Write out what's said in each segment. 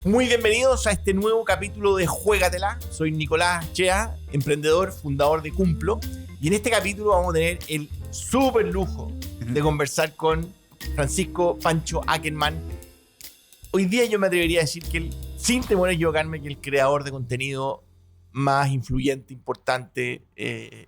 Muy bienvenidos a este nuevo capítulo de Juégatela. Soy Nicolás Chea, emprendedor, fundador de Cumplo. Y en este capítulo vamos a tener el súper lujo de conversar con Francisco Pancho Ackerman. Hoy día yo me atrevería a decir que él, sin temor a equivocarme, que el creador de contenido más influyente, importante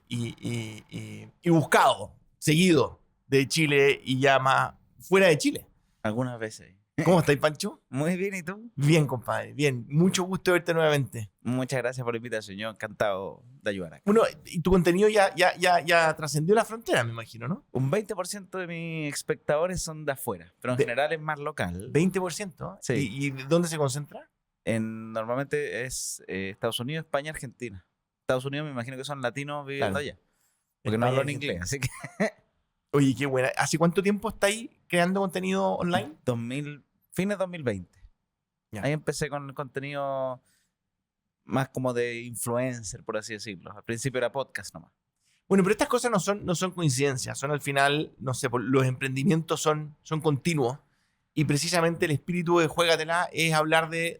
y buscado, seguido de Chile y ya más fuera de Chile. Algunas veces. ¿Cómo estáis, Pancho? Muy bien, ¿y tú? Bien, compadre, bien. Mucho gusto verte nuevamente. Muchas gracias por la invitación. Yo encantado de ayudar acá. Bueno, y tu contenido ya trascendió la frontera, me imagino, ¿no? Un 20% de mis espectadores son de afuera, pero en general es más local. 20%. Sí. ¿Y dónde se concentra? Normalmente es Estados Unidos, España, Argentina. Estados Unidos me imagino que son latinos viviendo Claro. allá. Porque no hablan inglés, así que... Oye, qué buena. ¿Hace cuánto tiempo estáis creando contenido online? Fines 2020. Ya. Ahí empecé con el contenido más como de influencer, por así decirlo. Al principio era podcast nomás. Bueno, pero estas cosas no son coincidencias, son al final, no sé, los emprendimientos son continuos y precisamente el espíritu de Juégatela es hablar de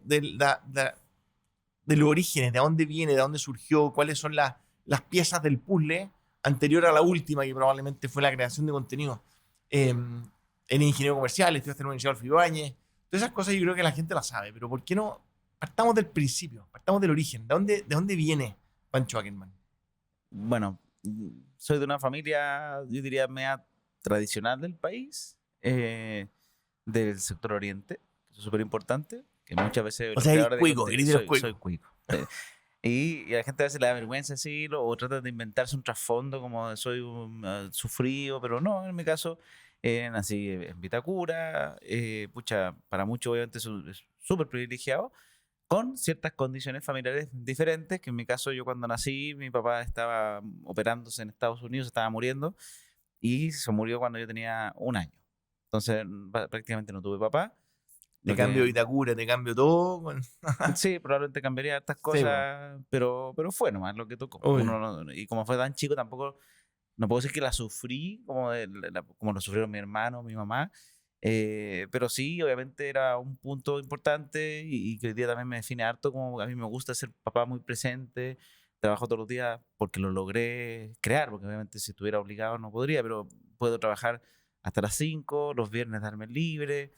los orígenes, de dónde viene, de dónde surgió, cuáles son las piezas del puzzle anterior a la última, que probablemente fue la creación de contenido. En ingeniero comercial, estudiaste en la Universidad Adolfo Ibáñez. Todas esas cosas yo creo que la gente las sabe, pero ¿por qué no partamos del principio, partamos del origen? ¿De dónde viene Pancho Ackerman? Bueno, soy de una familia, yo diría, media tradicional del país, del sector oriente, que es súper importante, que muchas veces O los sea, eres creadores de cuico, contenido... eres de los Soy cuicos. cuico. Y a la gente a veces le da vergüenza decirlo o trata de inventarse un trasfondo como de soy un sufrido, pero no, en mi caso nací en Vitacura, pucha, para muchos obviamente es súper privilegiado, con ciertas condiciones familiares diferentes, que en mi caso yo cuando nací, mi papá estaba operándose en Estados Unidos, estaba muriendo, y se murió cuando yo tenía 1 año. Entonces prácticamente no tuve papá. Te cambio Vitacura, te cambio todo. Bueno. Sí, probablemente cambiaría estas Sí, cosas, pero fue nomás lo que tocó. Y como fue tan chico, tampoco, no puedo decir que la sufrí como lo sufrieron mi hermano, mi mamá, pero sí, obviamente era un punto importante y que hoy día también me define harto, como a mí me gusta ser papá muy presente, trabajo todos los días porque lo logré crear, porque obviamente si estuviera obligado no podría, pero puedo trabajar hasta las 5, los viernes darme libre,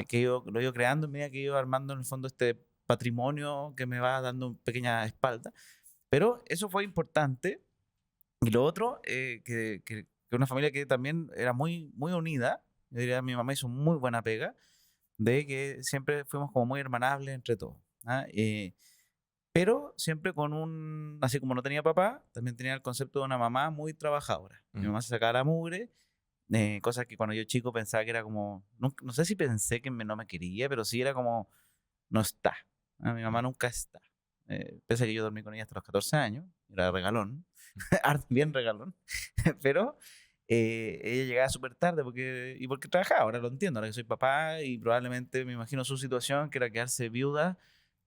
que yo lo he ido creando en medida que he ido armando en el fondo este patrimonio que me va dando pequeña espalda. Pero eso fue importante. Y lo otro, que una familia que también era muy, muy unida, yo diría, mi mamá hizo muy buena pega, de que siempre fuimos como muy hermanables entre todos. ¿Ah? Pero siempre así como no tenía papá, también tenía el concepto de una mamá muy trabajadora. Mi mamá se sacaba la mugre, cosas que cuando yo chico pensaba que era como, no sé si pensé que no me quería, pero sí era como, no está. Mi mamá nunca está. Pese a que yo dormí con ella hasta los 14 años, era regalón, bien regalón, pero ella llegaba súper tarde porque trabajaba, ahora lo entiendo, ahora que soy papá y probablemente me imagino su situación, que era quedarse viuda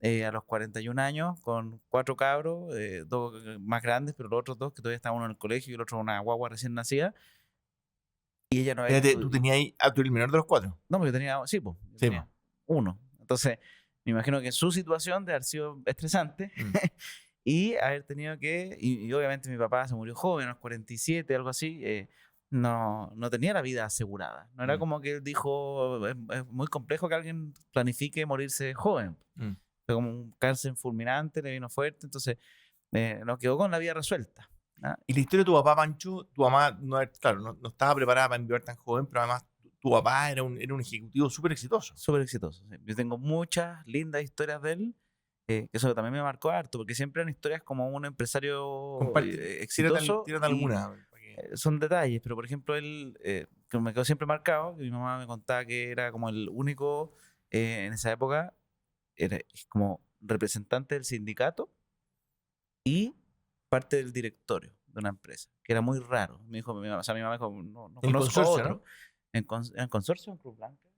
a los 41 años con 4 cabros, 2 más grandes, pero los otros 2 que todavía estaban uno en el colegio y el otro una guagua recién nacida. Y ella no había Espérate, tú tenías ahí, tú eres el menor de los 4. No, pero yo tenía, sí, pues, yo Sí, tenía 1. Entonces, me imagino que su situación de haber sido estresante y haber tenido y obviamente mi papá se murió joven, a los 47, algo así, no tenía la vida asegurada. No era como que él dijo, es muy complejo que alguien planifique morirse joven. Fue como un cáncer fulminante, le vino fuerte, entonces nos quedó con la vida resuelta. ¿Ah? Y la historia de tu papá, Pancho, tu mamá, claro, no estaba preparada para enviar tan joven, pero además tu papá era un ejecutivo súper exitoso. Súper exitoso. Sí. Yo tengo muchas lindas historias de él, que eso también me marcó harto, porque siempre eran historias como un empresario exitoso. Tírate alguna. Son detalles, pero por ejemplo, él, que me quedó siempre marcado, que mi mamá me contaba que era como el único en esa época, era como representante del sindicato y parte del directorio de una empresa, que era muy raro. Me dijo mi mamá, o sea, mi mamá dijo, no En conozco consorcio, otro. ¿no? En consorcio, en Cruz Blanca.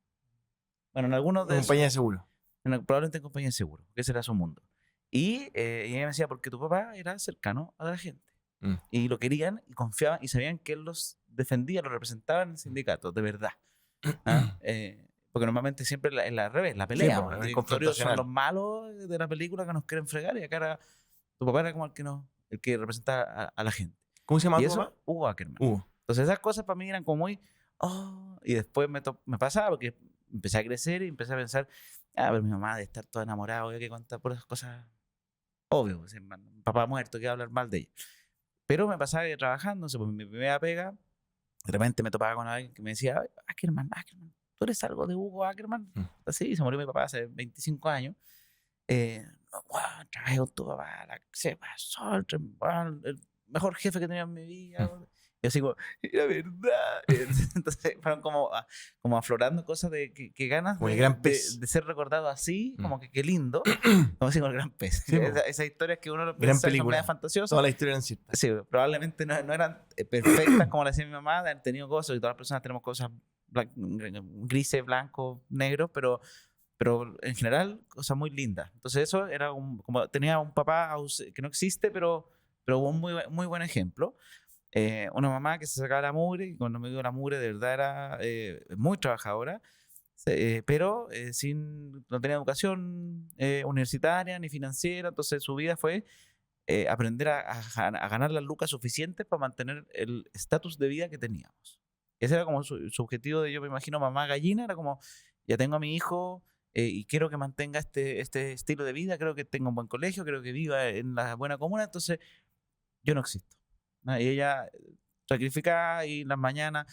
Bueno, en algunos de Compañía esos. de seguro. Probablemente en compañía de seguro, que ese era su mundo. Y ella me decía, porque tu papá era cercano a la gente. Y lo querían y confiaban y sabían que él los defendía, los representaba en el sindicato, de verdad. ¿Ah? Porque normalmente siempre es la revés, la pelea. Sí, Los el directorios son confrontacional. los malos de la película que nos quieren fregar y acá tu papá era como el que representaba a la gente. ¿Cómo se llama Y tu eso, papá? Hugo Ackerman. Hugo. Entonces esas cosas para mí eran como muy... Oh, y después me pasaba porque empecé a crecer y empecé a pensar, pero mi mamá de estar toda enamorada, obvio que contar por esas cosas, obvio, pues, mi papá muerto, que hablar mal de ella. Pero me pasaba que trabajando, no sé, pues, mi primera pega, de repente me topaba con alguien que me decía, "Ay, Ackerman, ¿tú eres algo de Hugo Ackerman?" Así, se murió mi papá hace 25 años. No, bueno, trabajé con tu papá, se pasó, el mejor jefe que tenía en mi vida. Y así como, era verdad. Entonces fueron como aflorando cosas de que ganas Como el gran pez. de ser recordado así, como que qué lindo, como así con el gran pez. Sí, Esas historias que uno gran piensa que son película. medio fantasiosas. Toda la historia eran ciertas. Sí, probablemente no eran perfectas como la decía mi mamá, de haber tenido cosas, y todas las personas tenemos cosas grises, blancos, negros, pero en general cosas muy lindas. Entonces eso era como tenía un papá que no existe, pero un muy buen ejemplo. Una mamá que se sacaba la mugre, y cuando me digo la mugre de verdad era muy trabajadora, pero no tenía educación universitaria ni financiera, entonces su vida fue aprender a ganar las lucas suficientes para mantener el estatus de vida que teníamos. Ese era como su objetivo de, yo me imagino, mamá gallina, era como, ya tengo a mi hijo y quiero que mantenga este estilo de vida, creo que tenga un buen colegio, creo que viva en la buena comuna, entonces yo no existo. ¿No? Y ella sacrificaba y en las mañanas,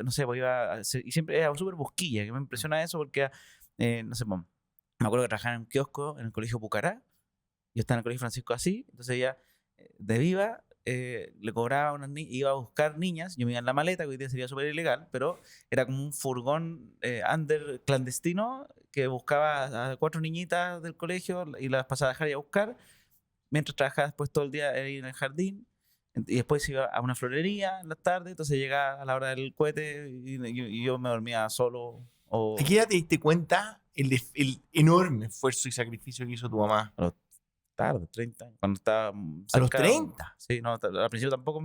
no sé, pues y siempre era súper busquilla, que me impresiona eso porque, no sé, pues, me acuerdo que trabajaba en un kiosco en el colegio Pucará. Yo estaba en el colegio Francisco Asís, entonces ella de viva le cobraba a unas iba a buscar niñas, yo me iba en la maleta, que hoy día sería súper ilegal, pero era como un furgón under clandestino que buscaba a 4 niñitas del colegio y las pasaba a dejar y a buscar, mientras trabajaba después todo el día ahí en el jardín, y después iba a una florería en la tarde, entonces llegaba a la hora del cohete y yo me dormía solo. ¿A qué edad te diste cuenta el enorme esfuerzo y sacrificio que hizo tu mamá? Tarde, 30 años, cuando estaba ¿A los cerca. 30? Sí, no, al principio tampoco,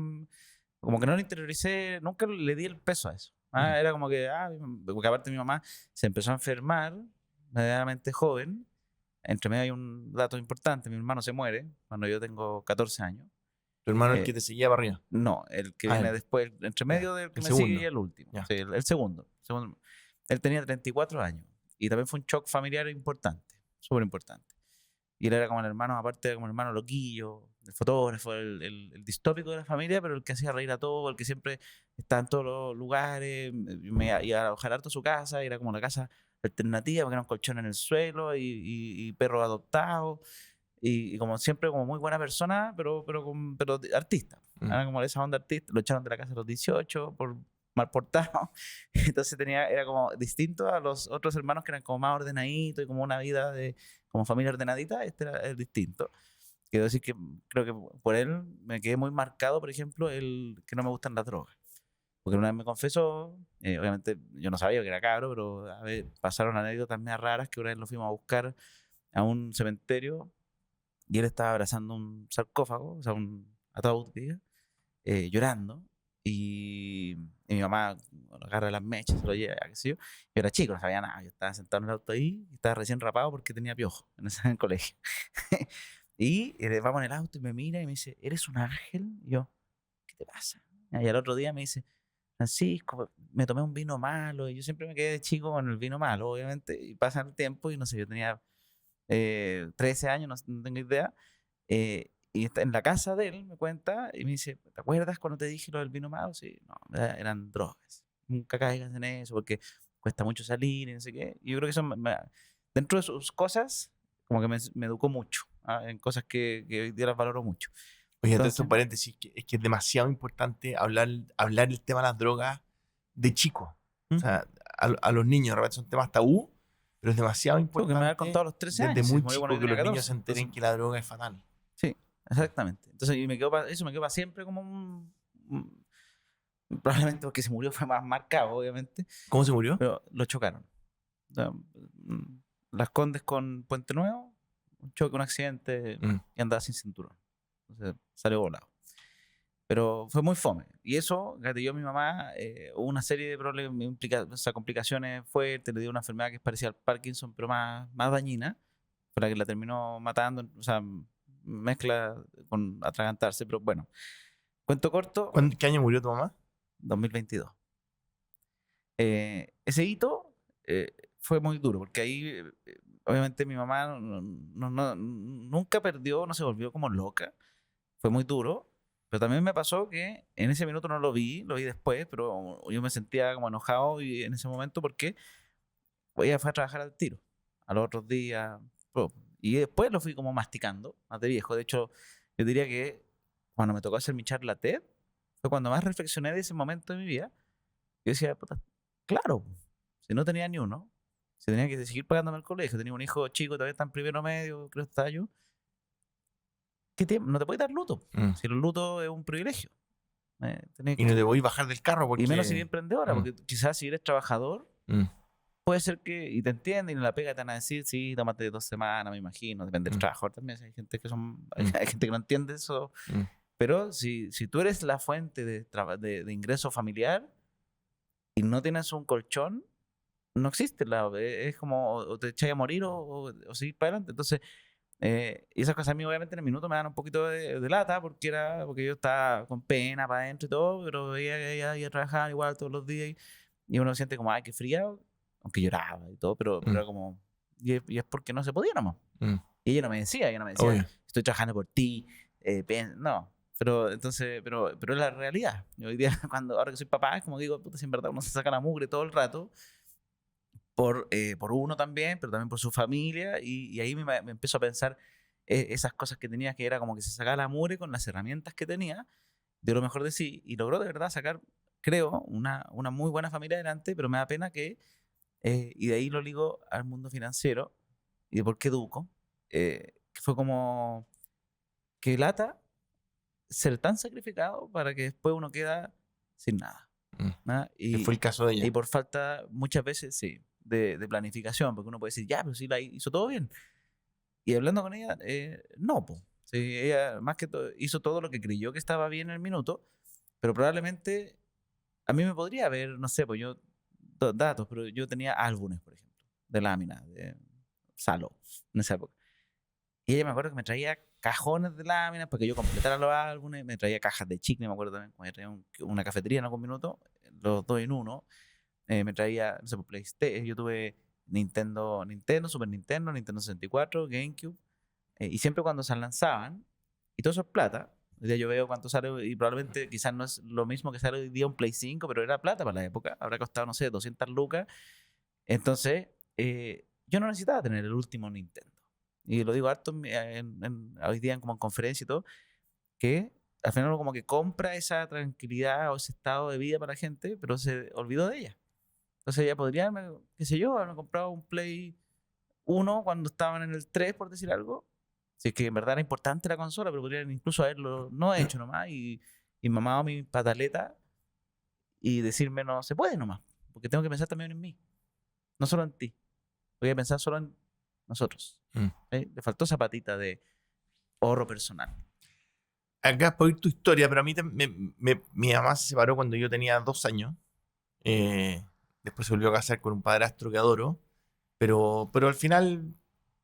como que no lo interioricé, nunca le di el peso a eso. Era como que, porque aparte mi mamá se empezó a enfermar medianamente joven. Entre medio hay un dato importante, mi hermano se muere cuando yo tengo 14 años. ¿Tu hermano el que te seguía para arriba? No, el que viene él. después, entre medio del que el me segundo. sigue y el último. Sí, el segundo. Él tenía 34 años y también fue un shock familiar importante, súper importante. Y él era como el hermano, aparte, como el hermano loquillo, el fotógrafo, el distópico de la familia, pero el que hacía reír a todos, el que siempre estaba en todos los lugares, me iba a alojar harto a su casa, era como una casa alternativa, porque era un colchón en el suelo y perros adoptados, y como siempre, como muy buena persona, pero artista. Era como esa onda artista, lo echaron de la casa a los 18 por mal portado, entonces era como distinto a los otros hermanos que eran como más ordenaditos y como una vida como familia ordenadita, es distinto. Quiero decir que creo que por él me quedé muy marcado, por ejemplo, el que no me gustan las drogas. Porque una vez me confesó, obviamente yo no sabía que era cabro, pero a ver, pasaron anécdotas más raras que una vez lo fuimos a buscar a un cementerio y él estaba abrazando un sarcófago, o sea, un ataúd, llorando. Y mi mamá agarra las mechas, se lo lleva, qué sé yo. Yo era chico, no sabía nada. Yo estaba sentado en el auto ahí, y estaba recién rapado porque tenía piojo en el colegio. Y vamos en el auto y me mira y me dice, ¿eres un ángel? Y yo, ¿qué te pasa? Y al otro día me dice, Francisco, me tomé un vino malo. Y yo siempre me quedé de chico con el vino malo, obviamente. Y pasa el tiempo y no sé, yo tenía 13 años, no tengo idea. Y está en la casa de él, me cuenta, y me dice, ¿te acuerdas cuando te dije lo del vino malo? Sí, no, eran drogas. Nunca caigas en eso porque cuesta mucho salir y no sé qué. Y yo creo que eso, dentro de sus cosas, como que me educó mucho, en cosas que hoy día las valoro mucho. Oye, entonces un paréntesis, es que es demasiado importante hablar el tema de las drogas de chico. O sea, a los niños, de repente son temas tabú, pero es demasiado importante. Porque me había contado a los 13 años. Desde muy chico que los niños se enteren que la droga es fatal. Sí, exactamente. Entonces, eso me quedó para siempre como probablemente porque se murió fue más marcado, obviamente. ¿Cómo se murió? Pero lo chocaron. Las Condes con Puente Nuevo, un choque, un accidente, y andaba sin cinturón. Entonces salió volado. Pero fue muy fome. Y eso gatilló a mi mamá. Hubo una serie de problemas, o sea, complicaciones fuertes. Le dio una enfermedad que es parecida al Parkinson, pero más dañina. Fue la que la terminó matando. O sea, mezcla con atragantarse. Pero bueno, cuento corto, ¿Qué año murió tu mamá? 2022. Ese hito fue muy duro, porque ahí obviamente mi mamá nunca perdió, no se volvió como loca. Fue muy duro. Pero también me pasó que en ese minuto no lo vi después, pero yo me sentía como enojado y en ese momento porque ella fue a trabajar al tiro, a los otros días. Y después lo fui como masticando, más de viejo. De hecho, yo diría que cuando me tocó hacer mi charla TED, fue cuando más reflexioné de ese momento de mi vida. Yo decía, puta, claro, si no tenía ni uno, si tenía que seguir pagándome el colegio, tenía un hijo chico, todavía está en primero medio, creo que está yo. No te puedes dar luto. Si el luto es un privilegio. Y no te voy a bajar del carro porque... Y menos si eres emprendedora, porque quizás si eres trabajador, puede ser que, y te entienden, y en la pega te van a decir, sí, tómate 2 semanas, me imagino, depende del trabajador también, hay gente que hay gente que no entiende eso, pero si tú eres la fuente de ingreso familiar y no tienes un colchón, no existe, es como o te echas a morir o seguir para adelante. Entonces, y esas cosas a mí obviamente en el minuto me dan un poquito de lata porque yo estaba con pena para adentro y todo, pero ella iba a trabajar igual todos los días y uno siente como, ay, qué frío, aunque lloraba y todo, pero era como, y es porque no se podía nomás. Y ella no me decía, Obvio. estoy trabajando por ti, no. Pero entonces, pero es la realidad. Y hoy día, ahora que soy papá, es como digo, puta, si en verdad uno se saca la mugre todo el rato, por uno también, pero también por su familia, y ahí me empiezo a pensar esas cosas que tenía, que era como que se sacaba la mugre con las herramientas que tenía, de lo mejor de sí, y logró de verdad sacar, creo, una muy buena familia adelante, pero me da pena que, y de ahí lo ligo al mundo financiero, y de por qué educo, que fue como que lata ser tan sacrificado para que después uno queda sin nada. ¿no? Que fue el caso de ella. Y por falta, muchas veces, sí, de planificación, porque uno puede decir, ya, pero sí la hizo todo bien. Y hablando con ella, no, po. Sí, ella más que todo hizo todo lo que creyó que estaba bien en el minuto, pero probablemente a mí me podría haber, no sé, pues yo, datos, pero yo tenía álbumes, por ejemplo, de láminas, de Salo, en esa época. Y ella me acuerdo que me traía cajones de láminas para que yo completara los álbumes, me traía cajas de chicle, me acuerdo también, me traía una cafetería en algún minuto, los 2 en 1, me traía, no sé, por PlayStation, yo tuve Nintendo, Super Nintendo, Nintendo 64, GameCube, y siempre cuando se lanzaban, y todo eso es plata, hoy día yo veo cuánto sale, y probablemente quizás no es lo mismo que sale hoy día un Play 5, pero era plata para la época, habrá costado, no sé, 200 lucas, entonces yo no necesitaba tener el último Nintendo. Y lo digo harto hoy día como en conferencia y todo, que al final uno como que compra esa tranquilidad o ese estado de vida para la gente, pero se olvidó de ella. Entonces ella podría, qué sé yo, haber comprado un Play 1 cuando estaban en el 3, por decir algo. Si es que en verdad era importante la consola, pero podrían incluso haberlo no hecho nomás y mamado mi pataleta y decirme no se puede nomás, porque tengo que pensar también en mí, no solo en ti. Voy a pensar solo en nosotros. Le faltó esa patita de ahorro personal. Acá por ir tu historia, pero a mí mi mamá se separó cuando yo tenía 2 años. Después se volvió a casar con un padrastro que adoro. Pero al final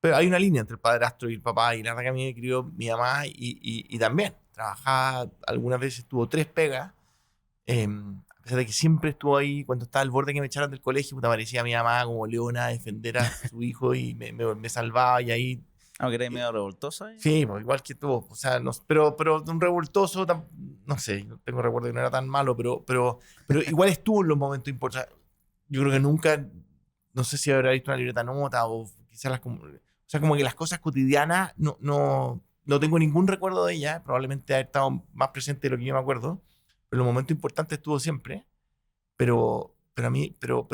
hay una línea entre el padrastro y el papá. Y la verdad que a mí me crió mi mamá y también trabajaba, algunas veces tuvo 3 pegas. A pesar de que siempre estuvo ahí, cuando estaba al borde que me echaran del colegio, puta, aparecía mi mamá como leona a defender a su hijo y me salvaba y ahí... Aunque eres medio revoltoso. Sí, pues, igual que tú. O sea, no, pero un revoltoso, no sé, no tengo recuerdo que no era tan malo, pero igual estuvo en los momentos importantes. Yo creo que nunca, no sé si habrá visto una libreta nota o quizás o sea, como que las cosas cotidianas no tengo ningún recuerdo de ella, probablemente ha estado más presente de lo que yo me acuerdo, pero en los momentos importantes estuvo siempre, pero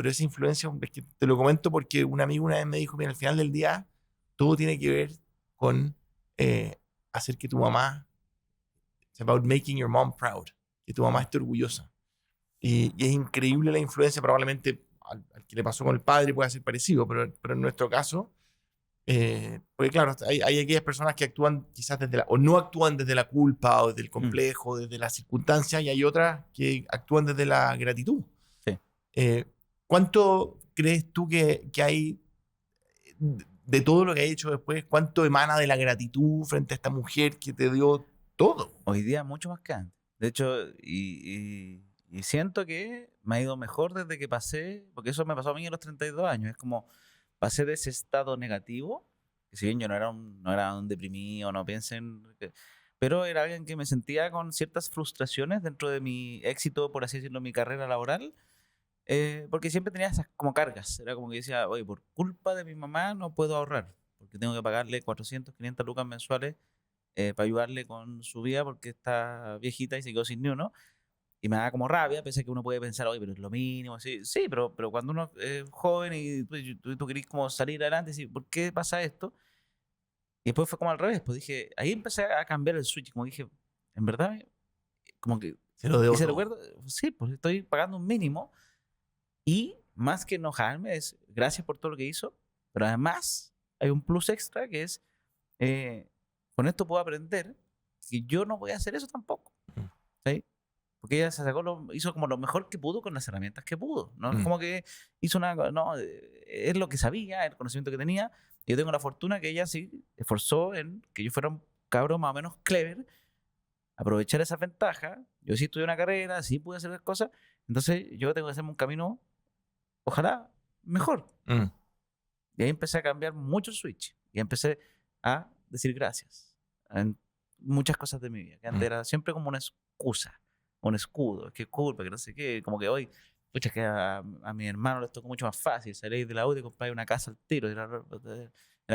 esa influencia, es que te lo comento porque un amigo una vez me dijo, mira, al final del día todo tiene que ver con hacer que tu mamá, it's about making your mom proud, que tu mamá esté orgullosa. Y es increíble la influencia, probablemente al que le pasó con el padre puede ser parecido, pero en nuestro caso, Porque claro, hay aquellas personas que actúan quizás o no actúan desde la culpa o desde el complejo, desde las circunstancias, y hay otras que actúan desde la gratitud. Sí. ¿Cuánto crees tú que hay de todo lo que has hecho después? ¿Cuánto emana de la gratitud frente a esta mujer que te dio todo? Hoy día mucho más que antes. De hecho, y siento que me ha ido mejor desde que pasé, porque eso me pasó a mí a los 32 años. Es como pasé de ese estado negativo, que si bien yo no era un deprimido, no piensen, pero era alguien que me sentía con ciertas frustraciones dentro de mi éxito, por así decirlo, mi carrera laboral, porque siempre tenía esas como cargas. Era como que decía, oye, por culpa de mi mamá no puedo ahorrar, porque tengo que pagarle 400, 500 lucas mensuales para ayudarle con su vida porque está viejita y se quedó sin ni uno. Y me da como rabia, pese a que uno puede pensar, oye, pero es lo mínimo. Sí, sí, pero cuando uno es joven y tú querés como salir adelante y decir, ¿por qué pasa esto? Y después fue como al revés, pues dije, ahí empecé a cambiar el switch, como dije, en verdad, como que Se lo debo hice todo. recuerdo, sí, pues estoy pagando un mínimo y más que enojarme es gracias por todo lo que hizo, pero además hay un plus extra que es, eh, con esto puedo aprender que yo no voy a hacer eso tampoco. ¿Sí? Porque ella se sacó hizo como lo mejor que pudo con las herramientas que pudo. No es como que hizo una. No, es lo que sabía, el conocimiento que tenía. Y yo tengo la fortuna que ella sí esforzó en que yo fuera un cabro más o menos clever, aprovechar esa ventaja. Yo sí estudié una carrera, sí pude hacer las cosas. Entonces yo tengo que hacerme un camino, ojalá, mejor. Y ahí empecé a cambiar mucho el switch. Y empecé a decir gracias en muchas cosas de mi vida. Que antes era siempre como una excusa, un escudo. Es que culpa, que no sé qué. Como que hoy, pucha, que a mi hermano les tocó mucho más fácil salir de la U y comprar una casa al tiro. Era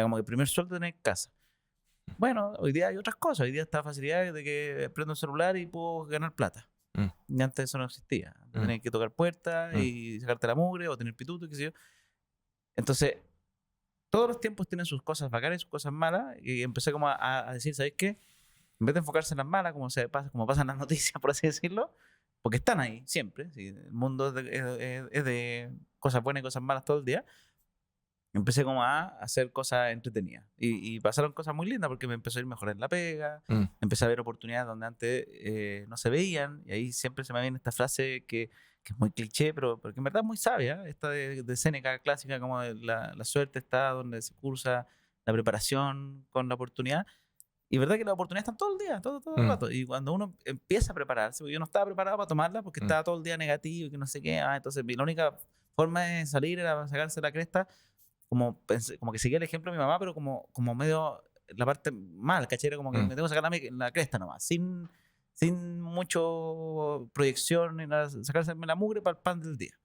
como que el primer sueldo tener casa. Bueno, hoy día hay otras cosas. Hoy día está la facilidad de que prendo un celular y puedo ganar plata. Y antes eso no existía. Antes tenías que tocar puertas y sacarte la mugre o tener pituto, qué sé yo. Entonces, todos los tiempos tienen sus cosas bacanas y sus cosas malas, y empecé como a decir, ¿sabes qué? En vez de enfocarse en las malas, como pasan las noticias, por así decirlo, porque están ahí siempre, ¿sí? El mundo es de cosas buenas y cosas malas todo el día, empecé como a hacer cosas entretenidas. Y pasaron cosas muy lindas porque me empezó a ir mejor en la pega, empecé a ver oportunidades donde antes no se veían, y ahí siempre se me viene esta frase que es muy cliché, pero que en verdad es muy sabia, esta de Séneca clásica, como de la suerte está donde se cursa la preparación con la oportunidad. Y verdad que las oportunidades están todo el día, todo el rato. Y cuando uno empieza a prepararse, porque yo no estaba preparado para tomarla porque estaba todo el día negativo y que no sé qué, entonces la única forma de salir era sacarse la cresta, como que seguía el ejemplo de mi mamá, pero como medio la parte mal, ¿cachai? Era como que me tengo que sacar la cresta nomás, sin mucho proyección ni nada, sacarse la mugre para el pan del día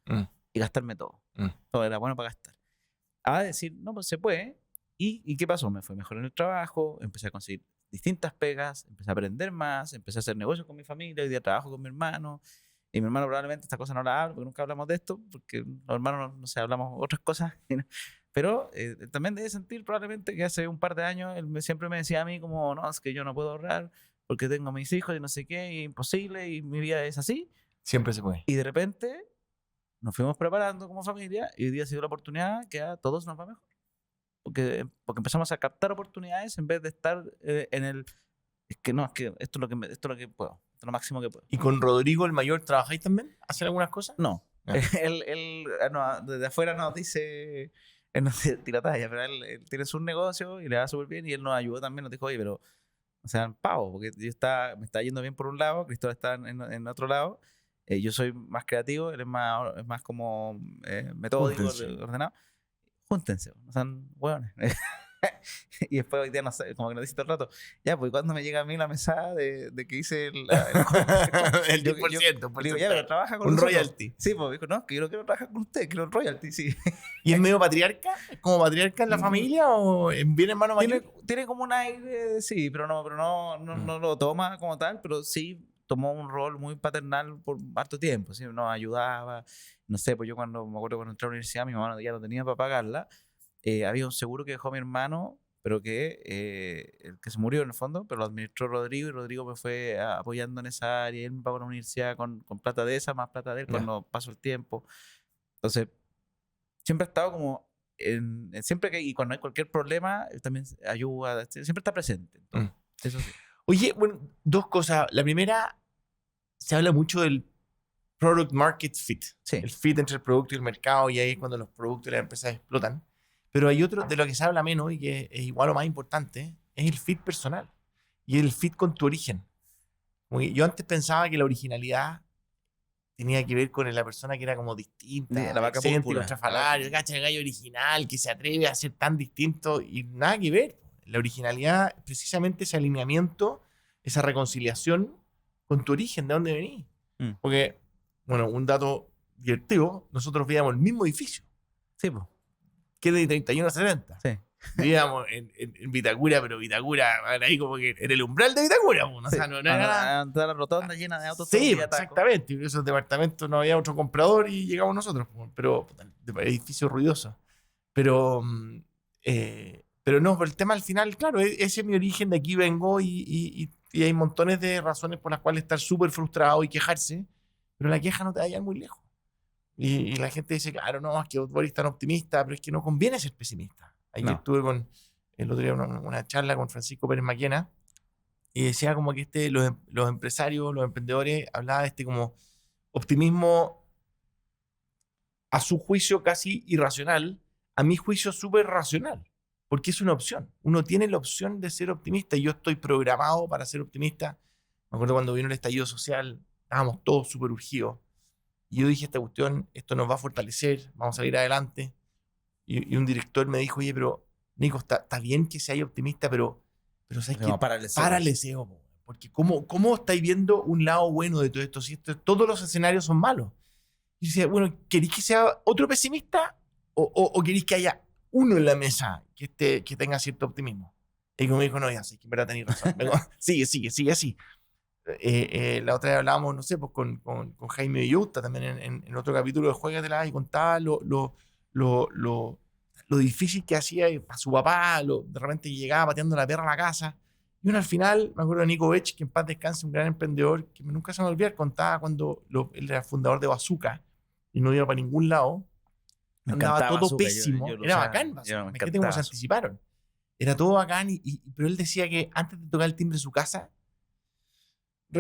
y gastarme todo. Todo era bueno para gastar. A decir, no, pues se puede. ¿Y qué pasó? Me fue mejor en el trabajo, empecé a conseguir distintas pegas, empecé a aprender más, empecé a hacer negocios con mi familia, hoy día trabajo con mi hermano. Y mi hermano probablemente esta cosa no la habla, porque nunca hablamos de esto, porque los hermanos no sé, hablamos otras cosas. Pero también debe sentir probablemente que hace un par de años él siempre me decía a mí como, no, es que yo no puedo ahorrar porque tengo mis hijos y no sé qué, y imposible, y mi vida es así. Siempre se puede. Y de repente nos fuimos preparando como familia y hoy día ha sido la oportunidad que a todos nos va mejor. Porque empezamos a captar oportunidades en vez de estar en el... Es que no, es que esto es lo que puedo, esto es lo máximo que puedo. ¿Y con Rodrigo, el mayor, trabajáis también? ¿Hacen algunas cosas? No. Ah. Él no, desde afuera nos dice... Él nos tira talla, pero él tiene su negocio y le va súper bien y él nos ayudó también, nos dijo, oye, pero o sea, pavo, porque me está yendo bien por un lado, Cristóbal está en otro lado, yo soy más creativo, él es más como metódico, ordenado. Júntense, no sean hueones. Y después hoy día, no sé, como que nos dice todo el rato, ya, pues cuando me llega a mí la mesada de que hice el 10%. Digo, ya, pero trabaja con un nosotros. royalty. Sí, pues dijo, no, que yo no quiero trabajar con usted, quiero un royalty, sí. ¿Y es medio patriarca? ¿Como patriarca en la familia o bien hermano mayor? Tiene como un aire, sí, pero no lo toma como tal, pero sí tomó un rol muy paternal por harto tiempo, ¿sí? Nos ayudaba, no sé, pues yo me acuerdo cuando entré a la universidad, mi mamá ya no tenía para pagarla, había un seguro que dejó mi hermano, pero el que se murió en el fondo, pero lo administró Rodrigo y Rodrigo me fue apoyando en esa área y él me pagó la universidad con plata de esa, más plata de él cuando pasó el tiempo. Entonces, siempre ha estado como siempre que, y cuando hay cualquier problema, él también ayuda, siempre está presente. Entonces, eso sí. Oye, bueno, dos cosas. La primera, se habla mucho del product market fit. Sí. El fit entre el producto y el mercado, y ahí es cuando los productos y las empresas explotan. Pero hay otro de lo que se habla menos y que es igual o más importante, es el fit personal y el fit con tu origen. Yo antes pensaba que la originalidad tenía que ver con la persona que era como distinta, La vaca excéntrico, púrpura. estrafalario, el gallo original, que se atreve a ser tan distinto y nada que ver. La originalidad es precisamente ese alineamiento, esa reconciliación con tu origen, de dónde venís. Porque, bueno, un dato divertido, nosotros vivíamos en el mismo edificio. Sí, pues. Que es de 31 a 70. Sí. Vivíamos en Vitacura, pero Vitacura, ahí como que en el umbral de Vitacura. O sea, no era nada. La rotonda llena de autos. Sí, exactamente. En esos departamentos no había otro comprador y llegamos nosotros. Pero edificio ruidoso. Pero no, el tema al final, claro, ese es mi origen, de aquí vengo y hay montones de razones por las cuales estar súper frustrado y quejarse, pero la queja no te va a llevar muy lejos. Y la gente dice, claro, no, es que vos eres tan optimista, pero es que no conviene ser pesimista. Ayer tuve el otro día una charla con Francisco Pérez Maquena y decía como que los empresarios, los emprendedores, hablaba de como optimismo a su juicio casi irracional, a mi juicio súper racional, porque es una opción. Uno tiene la opción de ser optimista y yo estoy programado para ser optimista. Me acuerdo cuando vino el estallido social, estábamos todos súper urgidos. Y yo dije, esta cuestión, esto nos va a fortalecer, vamos a salir adelante. Y un director me dijo, oye, pero Nico, está bien que seas optimista, pero ¿sabes qué? Párale ese ojo. Porque ¿cómo estáis viendo un lado bueno de todo esto? Si todos los escenarios son malos. Y decía, bueno, ¿queréis que sea otro pesimista o queréis que haya uno en la mesa que tenga cierto optimismo? Y como me dijo, no, ya sé que en verdad tenéis razón. Sigue así. La otra vez hablábamos, no sé, pues con Jaime Villuta también en otro capítulo de Juégatela, y contaba lo difícil que hacía para su papá, de repente llegaba pateando la perra a la casa. Y uno al final, me acuerdo de Nico Bech, que en paz descanse, un gran emprendedor, que nunca se me olvidó, contaba cuando él era fundador de Bazooka y no iba para ningún lado. Andaba todo Bazooka, pésimo. Era bacán, Bazooka. Fíjate cómo se anticiparon. Era todo bacán, pero él decía que antes de tocar el timbre de su casa,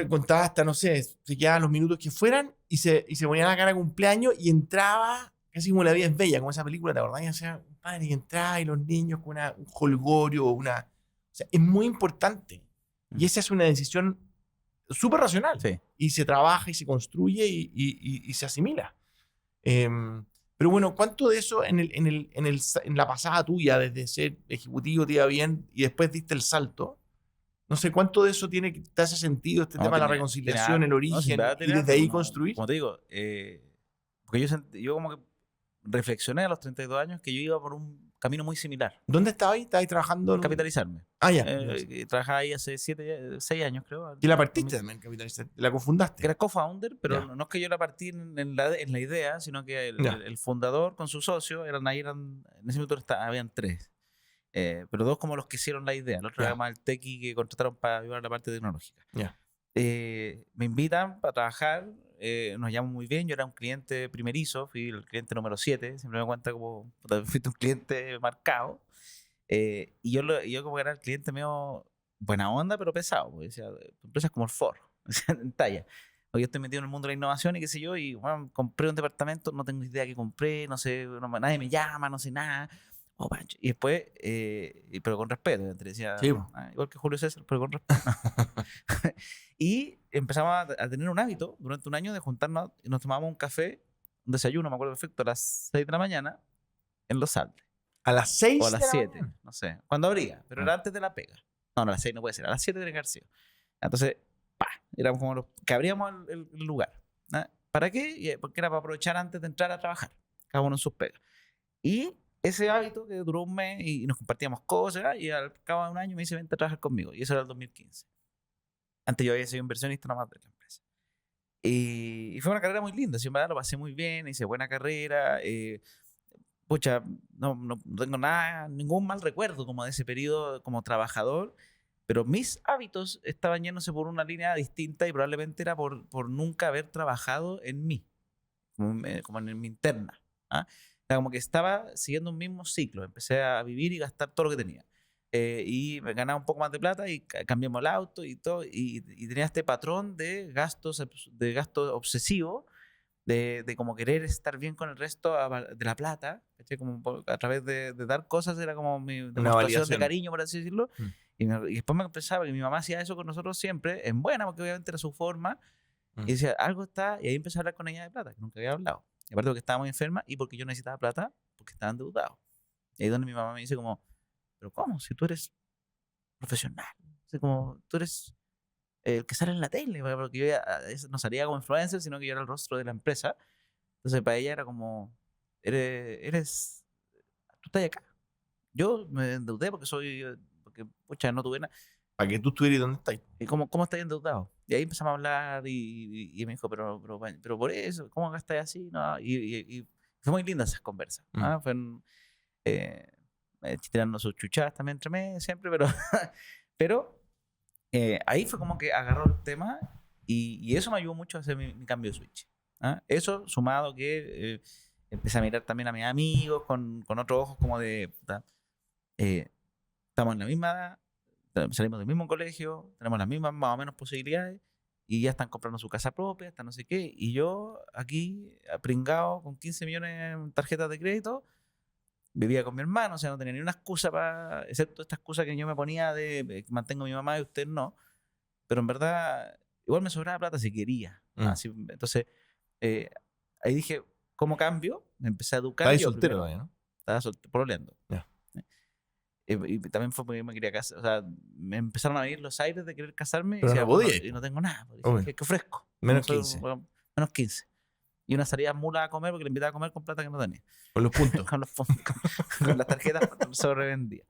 contaba hasta, no sé, se quedaban los minutos que fueran y se ponía la cara de cumpleaños y entraba, casi como La vida es bella, como esa película, ¿te acordás? O sea, un padre que entraba y los niños con un jolgorio, o sea, es muy importante. Y esa es una decisión súper racional. Sí. Y se trabaja y se construye y se asimila. Pero bueno, ¿cuánto de eso en la pasada tuya, desde ser ejecutivo te iba bien y después diste el salto? No sé cuánto de eso te hace sentido este tema de la reconciliación, el origen, y desde ahí construir. Como te digo, porque yo como que reflexioné a los 32 años que yo iba por un camino muy similar. ¿Dónde estabas ahí? ¿Estabas trabajando? Capitalizarme. Ah, ya. Trabajaba ahí hace 6 años, creo. ¿Y la partiste también, Capitalizar? ¿La cofundaste? Era co-founder, pero no es que yo la partí en la idea, sino que el fundador con su socio, en ese momento habían 3. Pero 2 como los que hicieron la idea. El otro era más el tequi que contrataron para ayudar a la parte tecnológica. Me invitan para trabajar, nos llaman muy bien. Yo era un cliente primerizo, fui el cliente número 7, siempre me cuenta como fuiste un cliente marcado. Y yo como que era el cliente medio buena onda, pero pesado. Porque decía, tu empresa es como el Ford, en talla. O yo estoy metido en el mundo de la innovación y qué sé yo, y bueno, compré un departamento, no tengo idea qué compré, no sé, nadie me llama, no sé nada. Oh, Pancho. Y después, pero con respeto, te decía, sí, igual que Julio César, pero con respeto. Y empezamos a tener un hábito durante un año de juntarnos y nos tomábamos un café, un desayuno, me acuerdo perfecto, a las 6 de la mañana en Los Alpes. ¿A las 6? O a las 7, no sé, cuando abría, pero era antes de la pega. No, a las 6 no puede ser, a las 7 tiene que haber sido. Entonces, éramos como los que abríamos el lugar. ¿Para qué? Porque era para aprovechar antes de entrar a trabajar, cada uno en sus pegas. Y ese hábito que duró un mes y nos compartíamos cosas, y al cabo de un año me dice, vente a trabajar conmigo. Y eso era el 2015. Antes yo había sido inversionista nomás de la empresa. Y fue una carrera muy linda. En verdad lo pasé muy bien, hice buena carrera. Pucha, no tengo ningún mal recuerdo como de ese periodo como trabajador, pero mis hábitos estaban yéndose por una línea distinta y probablemente era por nunca haber trabajado en mí, como en mi interna. sea, como que estaba siguiendo un mismo ciclo. Empecé a vivir y gastar todo lo que tenía. Y me ganaba un poco más de plata y cambiamos el auto y todo. Y tenía este patrón de gasto obsesivo, de como querer estar bien con el resto de la plata, ¿cachai? Como a través de dar cosas, era como mi demostración de cariño, por así decirlo. Y después me pensaba que mi mamá hacía eso con nosotros siempre, en buena, porque obviamente era su forma. Y decía, algo está, y ahí empecé a hablar con ella de plata, que nunca había hablado. Y aparte porque estaba muy enferma y porque yo necesitaba plata, porque estaba endeudado. Y ahí es donde mi mamá me dice como, pero ¿cómo? Si tú eres profesional, o sea, como tú eres el que sale en la tele, porque yo ya no salía como influencer, sino que yo era el rostro de la empresa. Entonces para ella era como, tú estás acá. Yo me endeudé porque pucha, no tuve nada. Para que tú estuvieras donde estás. ¿Y cómo estás endeudado? Y ahí empezamos a hablar y me dijo, pero por eso, ¿cómo gastas así? No, y fue muy linda esas conversas. ¿Ah? Tirando sus chuchadas también entre medio siempre, pero ahí fue como que agarró el tema y eso me ayudó mucho a hacer mi cambio de switch. ¿Ah? Eso sumado que empecé a mirar también a mis amigos con otros ojos como de, puta, estamos en la misma edad, salimos del mismo colegio, tenemos las mismas más o menos posibilidades y ya están comprando su casa propia, hasta no sé qué, y yo aquí, pringado con 15 millones en tarjetas de crédito, vivía con mi hermano, o sea, no tenía ni una excusa excepto esta excusa que yo me ponía de que mantengo a mi mamá y usted no, pero en verdad igual me sobraba plata si quería. Así, entonces, ahí dije, ¿cómo cambio? Me empecé a educar. Estabas soltero todavía, ¿no? Estaba pololeando. Yeah. Y también fue porque me quería casar, o sea, me empezaron a venir los aires de querer casarme pero y decía, no podía. Y no tengo nada, dije, ¿qué ofrezco? Menos 15. Menos 15. Y una salida mula a comer porque le invitaba a comer con plata que no tenía. Con los puntos. con las tarjetas sobrevendía.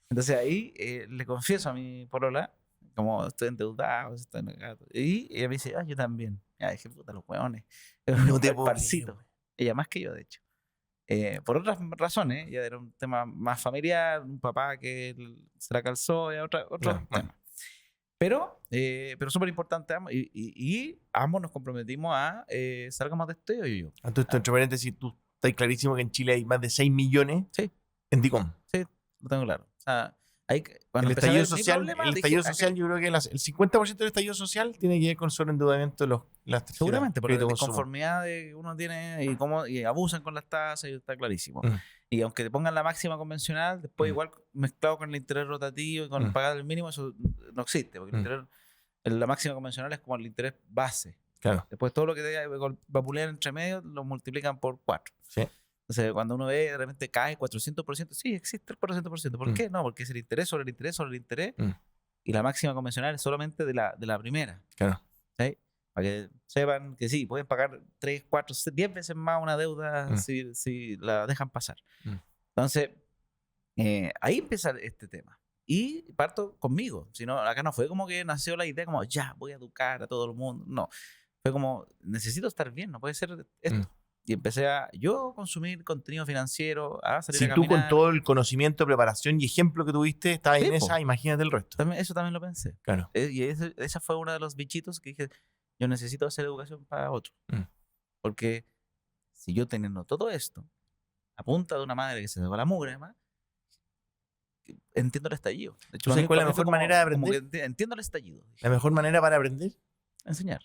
Entonces ahí le confieso a mi polola, como estoy endeudado, y ella me dice, yo también. Ya dije, puta, los hueones. No te puedo parcito. Ella más que yo, de hecho. Por otras razones, ya era un tema más familiar, un papá que se la calzó, ya otro tema. Pero súper importante, y ambos nos comprometimos a salgamos de esto y yo. Entonces, entre paréntesis, tú estás clarísimo que en Chile hay más de 6 millones en DICOM. Sí, lo tengo claro. O sea, el estallido social, yo creo que el 50% del estallido social tiene que ver con sobreendeudamiento de las tarjetas. Seguramente, por la conformidad que uno tiene y abusan con las tasas, y está clarísimo. Y aunque te pongan la máxima convencional, después igual mezclado con el interés rotativo y con el pagar el mínimo, eso no existe, porque la máxima convencional es como el interés base. Claro. Después todo lo que te vapulean entre medio lo multiplican por 4. Sí. Entonces, cuando uno ve de repente cae 400%, sí, existe el 400%. ¿Por qué? No, porque es el interés sobre el interés sobre el interés. Y la máxima convencional es solamente de la primera. Claro. ¿Sí? Para que sepan que sí, pueden pagar 3, 4, 10 veces más una deuda si la dejan pasar. Entonces, ahí empieza este tema. Y parto conmigo. Acá no fue como que nació la idea como, ya, voy a educar a todo el mundo. No. Fue como, necesito estar bien, no puede ser esto. Y empecé a yo consumir contenido financiero, a salir a caminar. Si tú con todo el conocimiento, preparación y ejemplo que tuviste estabas en esa, imagínate el resto. Eso también lo pensé. Claro. Y esa fue uno de los bichitos que dije, yo necesito hacer educación para otro. Porque si yo teniendo todo esto, a punta de una madre que se dejó la mugre, además, entiendo el estallido. De hecho, ¿sabes cuál es la mejor manera de aprender? Entiendo el estallido. ¿La mejor manera para aprender? Enseñar.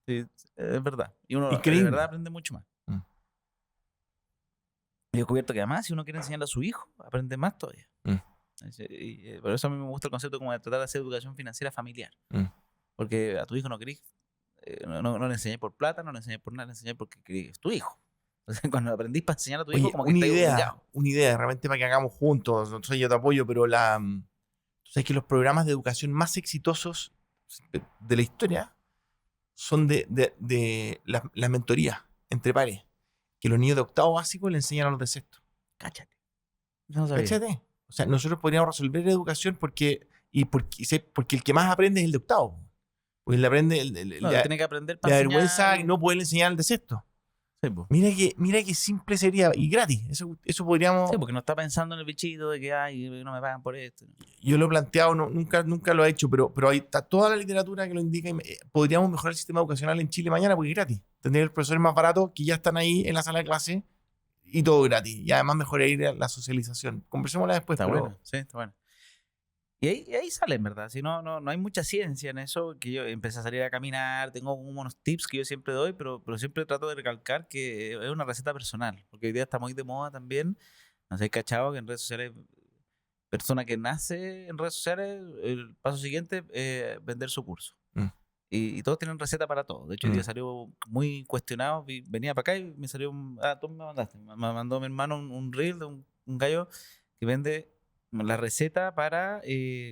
Sí, es verdad. Y uno increíble. De verdad aprende mucho más. Y he descubierto que además si uno quiere enseñarle a su hijo, aprende más todavía. Y por eso a mí me gusta el concepto como de tratar de hacer educación financiera familiar. Porque a tu hijo no querés, no le enseñé por plata, no le enseñé por nada, le enseñé porque es tu hijo. Entonces cuando aprendís para enseñar a tu hijo, como que una idea realmente para que hagamos juntos. Entonces yo te apoyo, pero tú sabes que los programas de educación más exitosos de la historia son de la mentoría entre pares, que los niños de octavo básico le enseñan a los de sexto. Cáchate. Cáchate. O sea, nosotros podríamos resolver la educación porque el que más aprende es el de octavo. Porque él aprende tiene que aprender para la vergüenza y no poder enseñar al de sexto. Sí, mira que simple sería y gratis. Eso podríamos. Sí, porque no está pensando en el bichito de que no me pagan por esto. Yo lo he planteado, nunca lo he hecho, pero ahí está toda la literatura que lo indica. Podríamos mejorar el sistema educacional en Chile mañana porque es gratis. Tendría el profesor más barato que ya están ahí en la sala de clase y todo gratis. Y además mejor ir a la socialización. Conversémosla después. Está pero... bueno, sí, está bueno. Y ahí sale, en verdad. Si no hay mucha ciencia en eso, que yo empecé a salir a caminar, tengo unos tips que yo siempre doy, pero siempre trato de recalcar que es una receta personal, porque hoy día está muy de moda también. No sé, cachado que en redes sociales, persona que nace en redes sociales, el paso siguiente es vender su curso. Y todos tienen receta para todo. De hecho, el día salió muy cuestionado. Venía para acá y me salió tú me mandaste. Me mandó mi hermano un reel de un gallo que vende la receta para...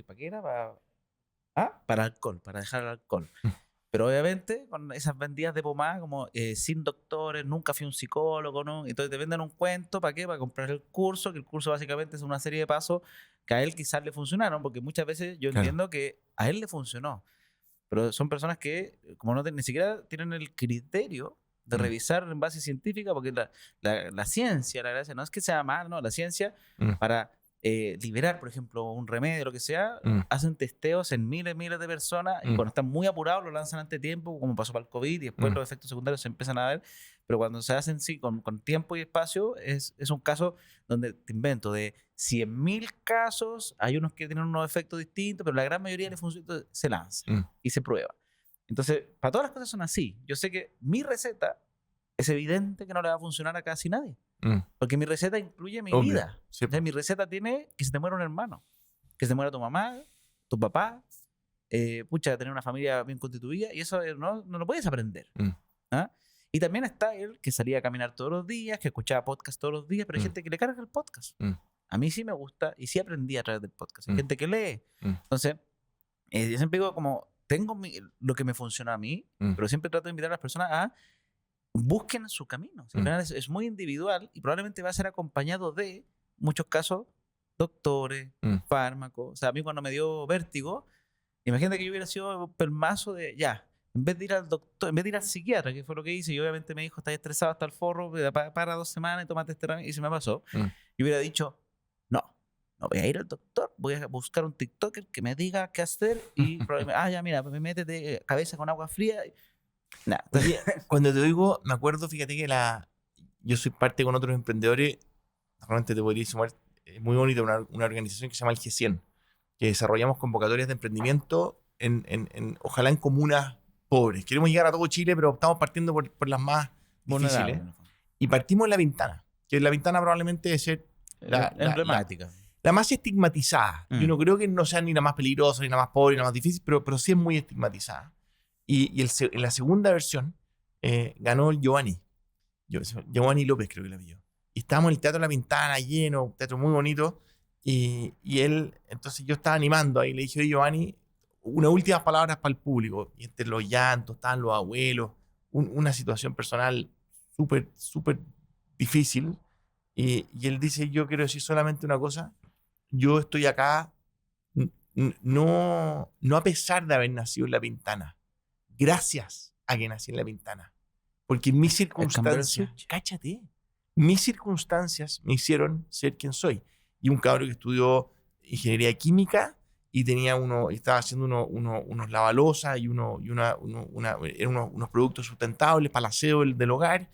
¿para qué era? Para alcohol, para dejar el alcohol. Pero obviamente con esas vendidas de pomada como sin doctores, nunca fui a un psicólogo, ¿no? Entonces te venden un cuento, ¿para qué? Para comprar el curso, que el curso básicamente es una serie de pasos que a él quizás le funcionaron, porque muchas veces yo entiendo que a él le funcionó. Pero son personas que, como no ni siquiera tienen el criterio de revisar en base científica, porque la ciencia, la gracia, no es que sea mal, no, la ciencia para liberar, por ejemplo, un remedio, lo que sea, hacen testeos en miles de personas y cuando están muy apurados lo lanzan ante tiempo, como pasó para el COVID, y después los efectos secundarios se empiezan a ver, pero cuando se hacen sí, con tiempo y espacio, es un caso donde, te invento, de 100.000 casos, hay unos que tienen unos efectos distintos, pero la gran mayoría le funciona, se lanza y se prueba. Entonces, para todas las cosas son así. Yo sé que mi receta es evidente que no le va a funcionar a casi nadie. Porque mi receta incluye mi vida. Sí. O sea, mi receta tiene que se te muera un hermano, que se te muera tu mamá, tu papá, tener una familia bien constituida, y eso no lo puedes aprender. ¿Ah? Y también está él que salía a caminar todos los días, que escuchaba podcast todos los días, pero hay gente que le carga el podcast. A mí sí me gusta y sí aprendí a través del podcast. Hay gente que lee. Entonces, yo siempre digo como, tengo lo que me funciona a mí, pero siempre trato de invitar a las personas a busquen su camino. O sea, es muy individual y probablemente va a ser acompañado de, muchos casos, doctores, fármacos. O sea, a mí cuando me dio vértigo, imagínate que yo hubiera sido un pelmazo de, en vez de ir al doctor, en vez de ir al psiquiatra, que fue lo que hice, y obviamente me dijo, estás estresado hasta el forro, para 2 semanas y tómate este remedio, y se me pasó. Yo hubiera dicho, no voy a ir al doctor, voy a buscar un TikToker que me diga qué hacer y probablemente, ya mira, me metes de cabeza con agua fría. Nah. Cuando te digo, me acuerdo, fíjate que yo soy parte con otros emprendedores, realmente te podría sumar, es muy bonita una organización que se llama el G100, que desarrollamos convocatorias de emprendimiento ojalá en comunas pobres. Queremos llegar a todo Chile, pero estamos partiendo por las más difíciles. Y partimos en La Pintana, que La Pintana probablemente debe ser emblemática. La más estigmatizada. Yo no creo que no sea ni la más peligrosa, ni la más pobre, ni la más difícil, pero sí es muy estigmatizada. Y en la segunda versión ganó el Giovanni López, creo que la pilló. Y estábamos en el Teatro La Pintana, lleno, un teatro muy bonito. Y él, entonces yo estaba animando ahí, le dije, oye, Giovanni, unas últimas palabras para el público. Y entre los llantos, estaban los abuelos, una situación personal súper, súper difícil. Y él dice, yo quiero decir solamente una cosa, yo estoy acá no a pesar de haber nacido en La Pintana, gracias a que nací en La Pintana. Porque mis circunstancias, cáchate, mis circunstancias me hicieron ser quien soy. Y un cabrón que estudió ingeniería química y estaba haciendo unos lavalosas y eran unos productos sustentables para el aseo del hogar.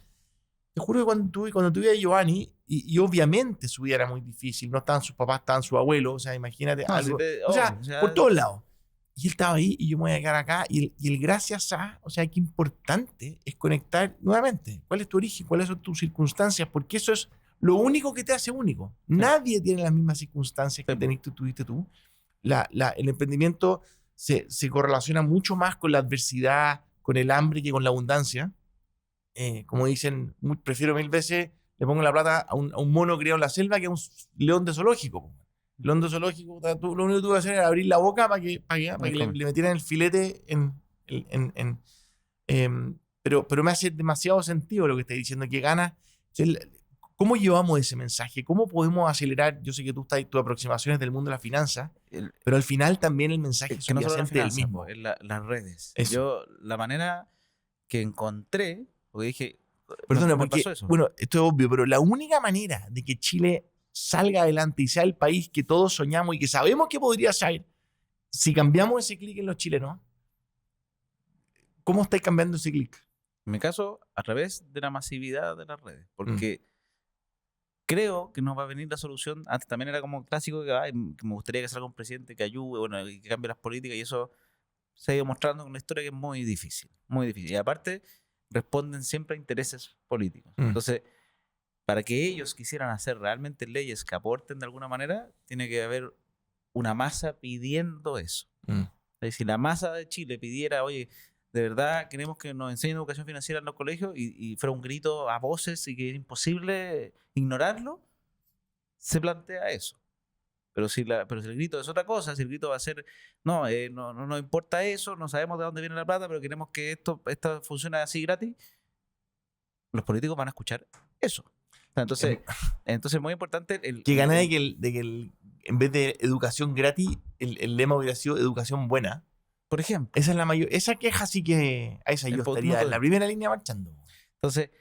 Te juro que cuando tuve a Giovanni, y obviamente su vida era muy difícil, no estaban sus papás, estaban sus abuelos, o sea, imagínate algo. O sea, por todos lados. Y él estaba ahí y yo me voy a quedar acá. Y el gracias a, o sea, qué importante es conectar nuevamente. ¿Cuál es tu origen? ¿Cuáles son tus circunstancias? Porque eso es lo único que te hace único. Sí. Nadie tiene las mismas circunstancias que tuviste tú. El emprendimiento se correlaciona mucho más con la adversidad, con el hambre que con la abundancia. Como dicen, prefiero 1000 veces le pongo la plata a un mono criado en la selva que a un león de zoológico. León de zoológico, lo único que tuve que hacer era abrir la boca para que le metieran el filete pero me hace demasiado sentido lo que estás diciendo, que gana. ¿Cómo llevamos ese mensaje? ¿Cómo podemos acelerar? Yo sé que tú estás, tu aproximación es del mundo de la finanza, pero al final también el mensaje es subyacente del mismo. Las redes. Yo, la manera que encontré, porque dije, perdona, porque, bueno, esto es obvio, pero la única manera de que Chile salga adelante y sea el país que todos soñamos y que sabemos que podría ser, si cambiamos ese clic en los chilenos, ¿cómo estáis cambiando ese clic? En mi caso, a través de la masividad de las redes, porque creo que no va a venir la solución. Antes también era como clásico que, que me gustaría que salga un presidente que ayude, bueno, y que cambie las políticas, y eso se ha ido mostrando con la historia que es muy difícil, muy difícil. Y aparte, responden siempre a intereses políticos. Entonces, para que ellos quisieran hacer realmente leyes que aporten de alguna manera, tiene que haber una masa pidiendo eso. Si la masa de Chile pidiera, oye, de verdad queremos que nos enseñen educación financiera en los colegios, y fuera un grito a voces y que es imposible ignorarlo, se plantea eso. Pero si el grito es otra cosa, si el grito va a ser, no nos importa eso, no sabemos de dónde viene la plata, pero queremos que esto funcione así gratis, los políticos van a escuchar eso. O sea, entonces es muy importante que gana de que en vez de educación gratis, el lema hubiera sido educación buena. Por ejemplo. Esa es la mayor. Esa queja sí que a esa yo estaría en la primera línea marchando. Entonces,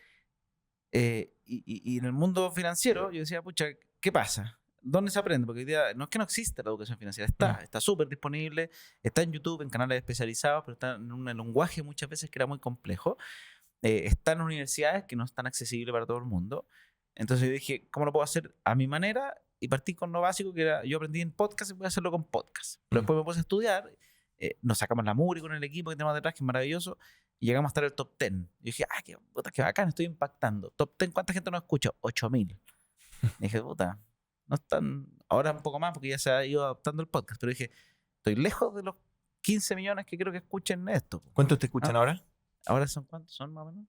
y en el mundo financiero, yo decía, pucha, ¿qué pasa? ¿Dónde se aprende? Porque hoy día no es que no exista la educación financiera, está súper disponible, está en YouTube, en canales especializados, pero está en un lenguaje muchas veces que era muy complejo. Está en universidades que no están accesibles para todo el mundo. Entonces yo dije, ¿cómo lo puedo hacer a mi manera? Y partí con lo básico, que era, yo aprendí en podcast y voy a hacerlo con podcast. Pero después me puse a estudiar, nos sacamos la mugre con el equipo que tenemos detrás, que es maravilloso, y llegamos a estar en el top 10. Y dije, qué bacán, estoy impactando. Top 10, ¿cuánta gente nos escucha? 8.000. Y dije, puta, no están, ahora un poco más porque ya se ha ido adaptando el podcast, pero dije, estoy lejos de los 15 millones que creo que escuchen esto. ¿Cuántos te escuchan ahora? ¿Ahora son cuántos? ¿Son más o menos?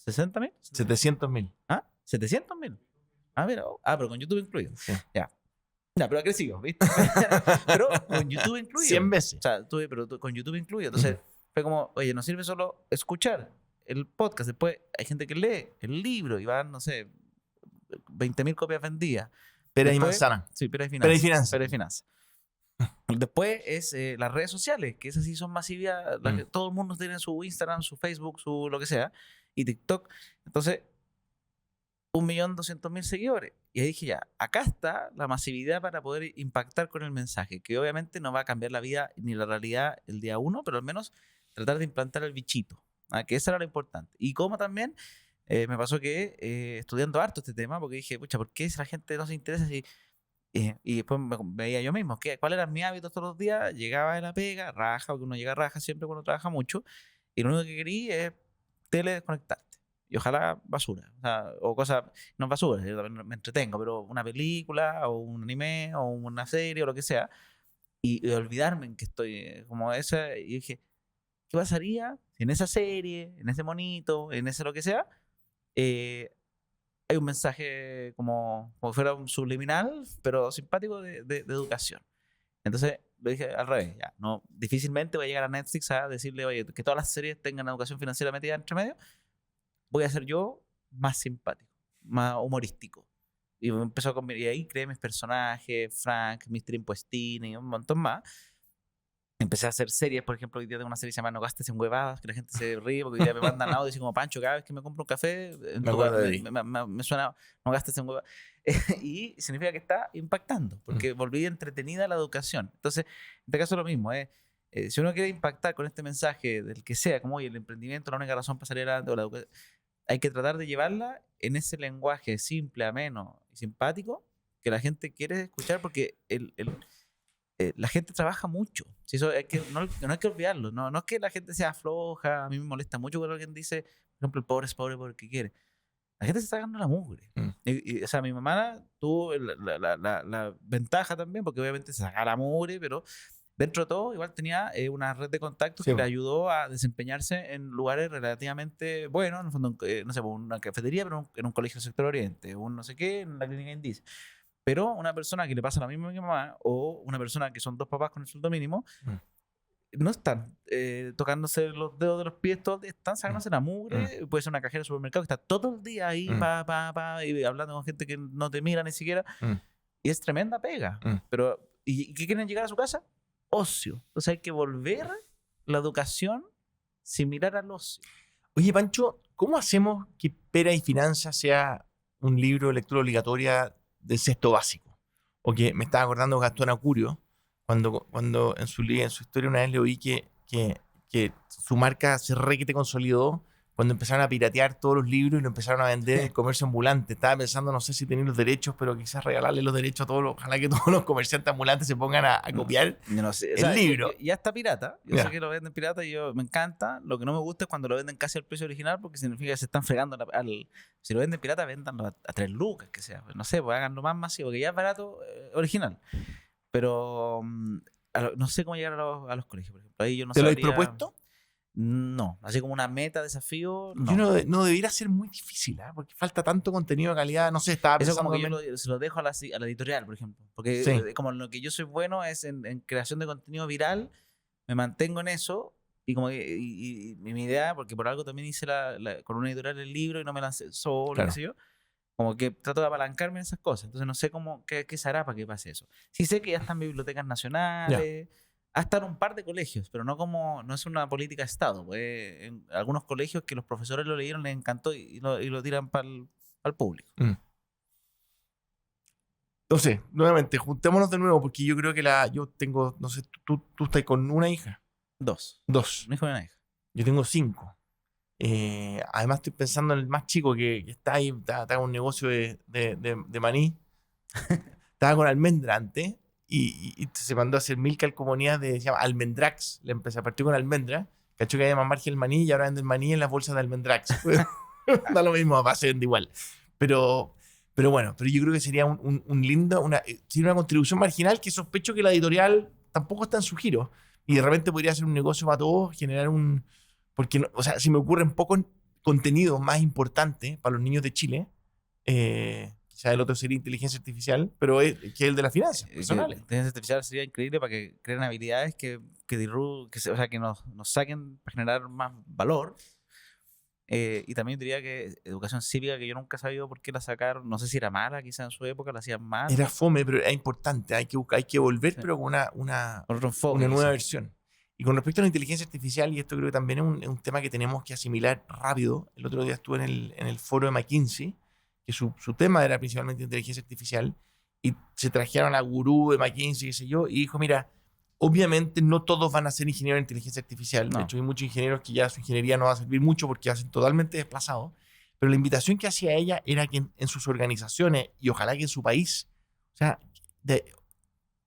¿60.000? 700.000. ¿Ah? ¿700.000? Pero con YouTube incluido. Sí. Ya, pero ha crecido, ¿viste? Pero con YouTube incluido. 100 veces. O sea, pero con YouTube incluido. Entonces, fue como, oye, no sirve solo escuchar el podcast. Después hay gente que lee el libro y van, no sé, 20.000 copias vendidas. Pera y manzana. Sí, Pera y Finanzas. Después es las redes sociales, que esas sí son masivas. Todo el mundo tiene su Instagram, su Facebook, su lo que sea, y TikTok. Entonces, 1.200.000 seguidores. Y ahí dije, ya, acá está la masividad para poder impactar con el mensaje, que obviamente no va a cambiar la vida ni la realidad el día uno, pero al menos tratar de implantar el bichito, que eso era lo importante. Y como también me pasó que estudiando harto este tema, porque dije, pucha, ¿por qué si la gente no se interesa? Y después me veía yo mismo, ¿cuál era mi hábito todos los días? Llegaba de la pega, raja, porque uno llega raja siempre cuando trabaja mucho, y lo único que quería es desconectarte. Y ojalá basura, o cosas, no basura, yo también me entretengo, pero una película, o un anime, o una serie, o lo que sea, y olvidarme en que estoy como esa. Y dije, ¿qué pasaría si en esa serie, en ese monito, en ese lo que sea, hay un mensaje como fuera un subliminal, pero simpático de educación? Entonces lo dije al revés, ya, no, difícilmente voy a llegar a Netflix a decirle, oye, que todas las series tengan educación financiera metida entre medio. Voy a ser yo más simpático, más humorístico. Y empezó a convivir, y ahí creé mis personajes, Frank, Mr. Impuestini y un montón más. Empecé a hacer series, por ejemplo, hoy día tengo una serie que se llama No gastes en huevadas, que la gente se ríe porque hoy día me mandan audio y dicen como, Pancho, cada vez que me compro un café, me suena No gastes en huevadas. Y significa que está impactando, porque volví entretenida la educación. Entonces, en este caso es lo mismo, si uno quiere impactar con este mensaje del que sea, como hoy el emprendimiento, la única razón para salir adelante, o la educación, hay que tratar de llevarla en ese lenguaje simple, ameno y simpático que la gente quiere escuchar, porque la gente trabaja mucho. Si eso no hay que olvidarlo. No es que la gente sea floja. A mí me molesta mucho cuando alguien dice, por ejemplo, el pobre es pobre porque quiere. La gente se está ganando la mugre. O sea, mi mamá tuvo la ventaja también, porque obviamente se saca la mugre, pero dentro de todo igual tenía una red de contactos que le ayudó a desempeñarse en lugares relativamente buenos, en el fondo, no sé, una cafetería, pero en un colegio del sector oriente, un no sé qué, en la clínica Indice. Pero una persona que le pasa lo mismo que mi mamá, o una persona que son dos papás con el sueldo mínimo, no están tocándose los dedos de los pies todo el día, están sacándose la mugre. Puede ser una cajera de supermercado que está todo el día ahí y hablando con gente que no te mira ni siquiera, y es tremenda pega. Pero, ¿y qué quieren llegar a su casa? Ocio. Entonces hay que volver la educación similar al ocio. Oye, Pancho, ¿cómo hacemos que Pera y Finanzas sea un libro de lectura obligatoria del sexto básico? O que me estaba acordando Gastón Acurio, cuando en su historia una vez le oí que su marca se re que te consolidó cuando empezaron a piratear todos los libros y lo empezaron a vender en el comercio ambulante. Estaba pensando, no sé si tener los derechos, pero quizás regalarle los derechos a todos ojalá que todos los comerciantes ambulantes se pongan a copiar yo no sé. O el sea, libro. ya está pirata. Yo Ya. sé que lo venden pirata y me encanta. Lo que no me gusta es cuando lo venden casi al precio original porque significa que se están fregando si lo venden pirata, véndanlo a 3 lucas, que sea. No sé, pues háganlo más masivo, que ya es barato original. Pero no sé cómo llegar a los colegios, por ejemplo. Ahí yo no ¿Te lo habéis sabría. propuesto? No, así como una meta, desafío, Yo no. no debiera ser muy difícil, ¿eh? Porque falta tanto contenido de calidad. No sé, estaba Eso pensando como que yo también. se lo dejo a la editorial, por ejemplo. Porque Sí, como lo que yo soy bueno es en creación de contenido viral, me mantengo en eso. Y como y mi idea, porque por algo también hice con una editorial el libro y no me lancé solo, qué claro. sé yo. Como que trato de apalancarme en esas cosas. Entonces no sé qué se hará para que pase eso. Sí sé que ya están bibliotecas Ya. nacionales, hasta en un par de colegios, pero no es una política de Estado. Pues, en algunos colegios que los profesores lo leyeron les encantó y lo tiran para el público. Mm. No sé, nuevamente, juntémonos de nuevo porque yo creo que yo tengo, no sé, tú estás con una hija, 2. 2, Un hijo y una hija. yo tengo 5. Además estoy pensando en el más chico que está ahí, está con un negocio de maní. Estaba con almendra antes y se mandó a hacer 1000 calcomanías se llama Almendrax. Le empecé a partir con almendra. Cachó que había más margen el maní y ahora venden maní en las bolsas de Almendrax. Da lo mismo, va a ser igual. Pero bueno, pero yo creo que sería un lindo, sería una contribución marginal que sospecho que la editorial tampoco está en su giro. Y de repente podría ser un negocio para todos, generar porque, o sea, si me ocurren pocos contenidos más importantes para los niños de Chile, quizá el otro sería inteligencia artificial, pero que es el de las finanzas Que personales. la inteligencia artificial sería increíble para que creen habilidades o sea, que nos saquen para generar más valor. Y también diría que educación cívica, que yo nunca he sabido por qué la sacaron. No sé si era mala, quizá en su época la hacían mal. Era fome, pero era importante. Hay que volver, Sí. pero con una Con otro enfoque, nueva quizá. versión. Y con respecto a la inteligencia artificial, y esto creo que también es un tema que tenemos que asimilar rápido. El otro día estuve en el foro de McKinsey, que su tema era principalmente inteligencia artificial, y se trajeron a la gurú de McKinsey, qué sé yo, y dijo, mira, obviamente no todos van a ser ingenieros de inteligencia artificial. De No. hecho, hay muchos ingenieros que ya su ingeniería no va a servir mucho porque hacen totalmente desplazados. Pero la invitación que hacía ella era que en sus organizaciones, y ojalá que en su país, o sea,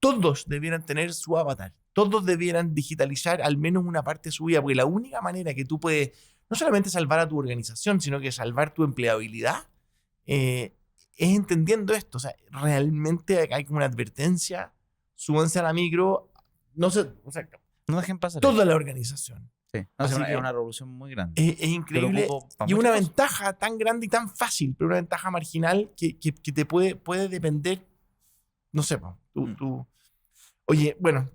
todos debieran tener su avatar. Todos debieran digitalizar al menos una parte de su vida, porque la única manera que tú puedes no solamente salvar a tu organización, sino que salvar tu empleabilidad, es entendiendo esto. O sea, realmente hay como una advertencia, súbanse a la micro, no sé, o sea, No dejen pasar toda eso. la organización. Sí. No, Así es que una revolución muy grande. es Yo lo increíble ocupo para y muchas una cosas. ventaja tan grande y tan fácil, pero una ventaja marginal que te puede depender, no sé, oye, bueno,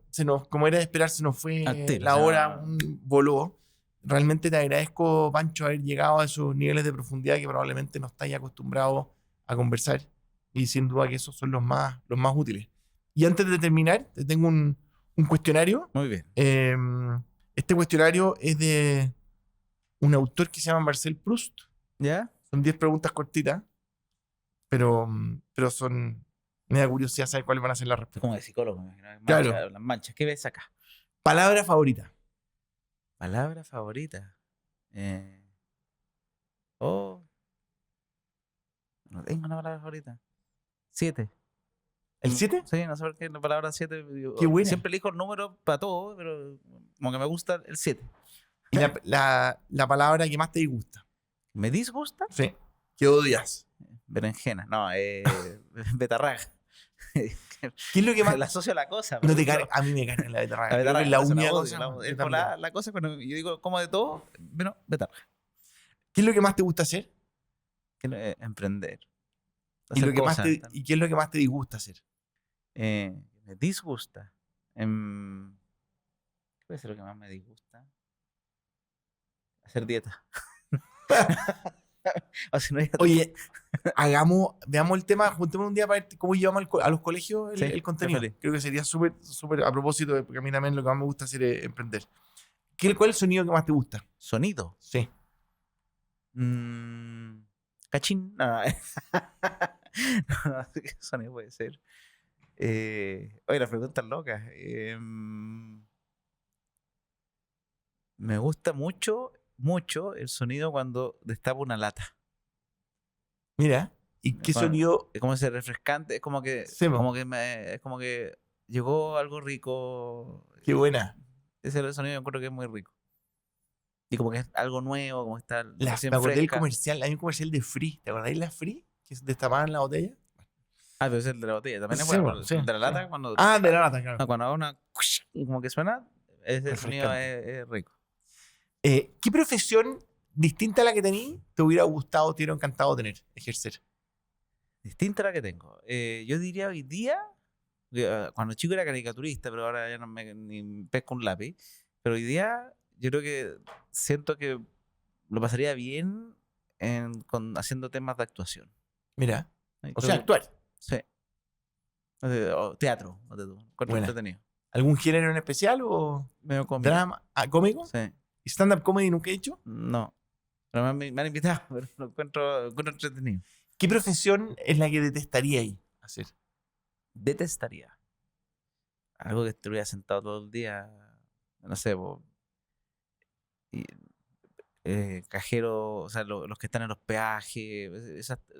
como era de esperar, se nos fue Al tiro, la o sea, hora, voló. Realmente te agradezco, Pancho, haber llegado a esos niveles de profundidad que probablemente no estáis acostumbrados a conversar y sin duda que esos son los más útiles. Y antes de terminar, te tengo un cuestionario. Muy bien. Este cuestionario es de un autor que se llama Marcel Proust. ¿Ya? Son 10 preguntas cortitas, pero me da curiosidad saber cuáles van a ser las Es respuestas. como de psicólogo, me imagino. Claro. Las manchas. ¿Qué ves acá? Palabra favorita. Palabra favorita. Oh, no tengo una palabra favorita. 7. ¿El 7? Sí, no sé por qué la palabra 7. Qué buena. Siempre elijo el número para todo, pero como que me gusta el 7. Y la palabra que más te disgusta. ¿Me disgusta? Sí. ¿Qué odias? Berenjena. No, betarraga. ¿Qué es lo que más La asocio a la cosa. no pero te a mí me carga la betarraga. La Creo que betarraga, es la por eso la única odio, cosa. Es Yo como también. la cosa cuando yo digo como de todo, bueno, betarraga. ¿Qué es lo que más te gusta hacer? Emprender. ¿Y, Hacer cosas. ¿Y qué es lo que más te disgusta hacer? Me disgusta. ¿Qué puede ser lo que más me disgusta? Hacer dieta. O si no, Oye, veamos el tema, juntemos un día para ver cómo llevamos a los colegios el contenido. feliz. Creo que sería súper, súper a propósito, porque a mí también lo que más me gusta hacer es emprender. ¿Cuál es el sonido que más te gusta? Sonido. Sí. Cachín. No, no, ¿qué sonido puede ser? Oye, las preguntas locas. Me gusta mucho mucho el sonido cuando destapo una lata. Mira, ¿y qué Cuando- sonido? Es como ese refrescante, es como que, Sí, po. es como que llegó algo rico. Qué buena. Ese sonido yo encuentro que es muy rico. Y como que es algo nuevo, como está recién Me acordé del fresca. comercial, hay un comercial de Free. ¿Te acordáis la Free? Que se destapaban la botella. Ah, pero es el de la botella. También es Sí, bueno. po, sí, El de la lata, sí. cuando, Ah, de la lata, claro. cuando hago una... Y como que suena, ese sonido Refrescante. es rico. ¿Qué profesión distinta a la que tení te hubiera gustado, te hubiera encantado tener, ejercer? Distinta a la que tengo. Yo diría hoy día, cuando chico era caricaturista, pero ahora ya no me ni pesco un lápiz. Pero hoy día yo creo que siento que lo pasaría bien haciendo temas de actuación. Mira, Creo o sea, que- actuar. Sí. O teatro, ponte tú. Encuentro Buena. entretenido. ¿Algún género en especial o Medio cómico. drama? ¿Cómico? Sí. ¿Y stand-up comedy nunca he hecho? No. Pero me han invitado, pero lo encuentro entretenido. ¿Qué profesión es la que detestaríais hacer? Detestaría algo que estuviera sentado todo el día, no sé, y, cajero, o sea, los que están en los peajes,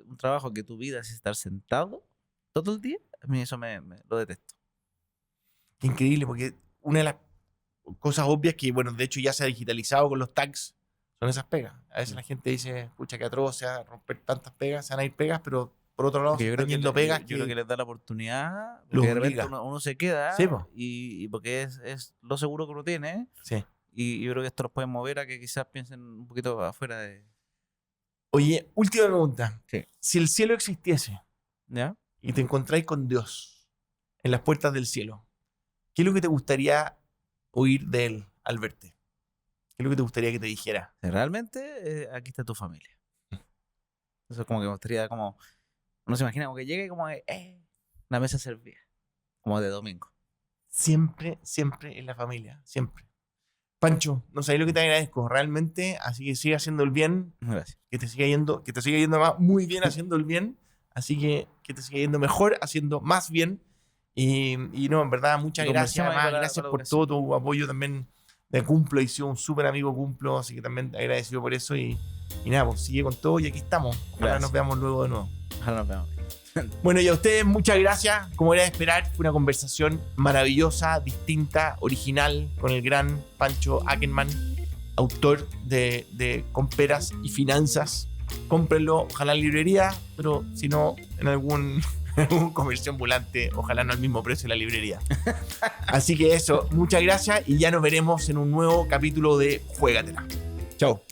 un trabajo que tu vida es estar sentado todo el día, a mí eso lo detesto. Qué increíble, porque una de las cosas obvias que, bueno, de hecho ya se ha digitalizado con los tags, son esas pegas. A veces la gente dice, pucha, que atroz, se van a romper tantas pegas, se van a ir pegas, pero por otro lado, Porque se están yendo pegas yo creo que les da la oportunidad, los porque de repente obliga. uno se queda Sí, po. y porque es lo seguro que uno tiene, Sí. y yo creo que esto los puede mover a que quizás piensen un poquito afuera de... Oye, última pregunta. Sí. Si el cielo existiese ¿Ya? y te encontráis con Dios en las puertas del cielo, ¿qué es lo que te gustaría oír de él al verte? ¿Qué es lo que te gustaría que te dijera? Realmente aquí está tu familia. Eso es como que me gustaría como... Uno se imagina como que llegue como una mesa servida, como de domingo. Siempre, siempre en la familia, siempre. Pancho, no sabéis lo que te agradezco, realmente, así que sigue haciendo el bien, Gracias. que te siga yendo más, muy bien haciendo el bien, así que te siga yendo mejor, haciendo más bien. Y no, en verdad, muchas Y gracias, conversamos ahí además, para gracias la por duración. todo tu apoyo también de Cumplo, y sido un súper amigo Cumplo, así que también agradecido por eso y nada, pues sigue con todo y aquí estamos. Ojalá Gracias. nos veamos luego de nuevo. Ojalá nos veamos. Bueno, y a ustedes muchas gracias. Como era de esperar, fue una conversación maravillosa, distinta, original, con el gran Pancho Ackerman, autor de Comperas y Finanzas. Cómprenlo, ojalá en librería, pero si no, en algún comercio ambulante, ojalá no al mismo precio de la librería. Así que eso, muchas gracias y ya nos veremos en un nuevo capítulo de Juégatela. Chao.